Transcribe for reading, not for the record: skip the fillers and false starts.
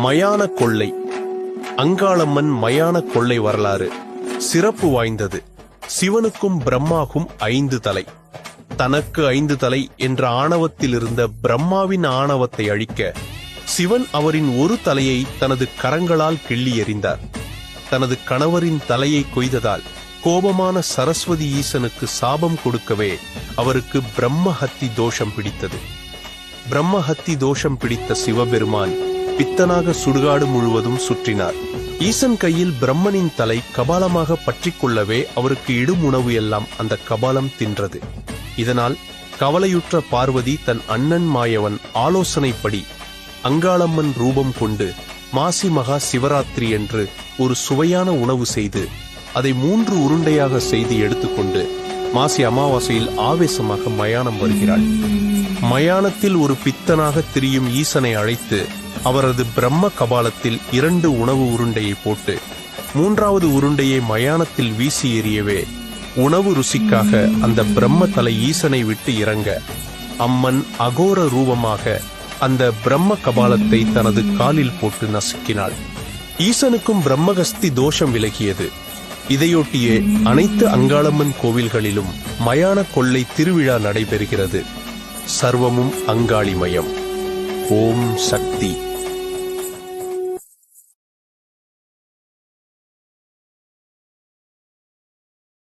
மயான கொள்ளை. அங்காளம்மன் மயான கொள்ளை வரலாறு சிறப்பு வாய்ந்தது. சிவனுக்கும் பிரம்மாவுக்கும் 5 தலை. தனக்கு 5 தலை என்ற ஆணவத்தில் இருந்த பிரம்மாவின் ஆணவத்தை அழிக்க சிவன் அவரின் ஒரு தலையை தனது கரங்களால் கிள்ளி எறிந்தார். தனது கணவரின் தலையை கொய்ததால் கோபமான சரஸ்வதி ஈசனுக்கு சாபம் கொடுக்கவே அவருக்கு பிரம்மஹத்தி தோஷம் பிடித்தது. பிரம்மஹத்தி தோஷம் பிடித்த சிவபெருமான் பித்தனாக சுடுகாடு முழுவதும் சுற்றினார். ஈசன் கையில் பிரம்மனின் தலை கபாலமாக பற்றி கொள்ளவே அவருக்கு இடும் உணவு எல்லாம் அந்த கபாலம் தின்றது. இதனால் கவலையுற்ற பார்வதி தன் அண்ணன் மாயவன் ஆலோசனைப்படி அங்காளம்மன் ரூபம் கொண்டு மாசி மகா சிவராத்திரி என்று ஒரு சுவையான உணவு செய்து அதை 3 உருண்டையாக செய்து எடுத்துக்கொண்டு மாசி அமாவாசையில் ஆவேசமாக மயானம் வருகிறாள். மயானத்தில் ஒரு பித்தனாக திரியும் ஈசனை அழைத்து அவரது பிரம்ம கபாலத்தில் 2 உணவு உருண்டையை போட்டு 3வது உருண்டையை மயானத்தில் வீசி எறியவே உணவு ருசிக்காக அந்த பிரம்ம தலை ஈசனை விட்டு இறங்க அம்மன் அகோர ரூபமாக அந்த பிரம்ம கபாலத்தை தனது காலில் போட்டு நசுக்கினாள். ஈசனுக்கும் பிரம்மகஸ்தி தோஷம் விலகியது. இதையொட்டியே அனைத்து அங்காளம்மன் கோவில்களிலும் மயான கொள்ளை திருவிழா நடைபெறுகிறது. சர்வமும் அங்காளிமயம். ஓம் சக்தி.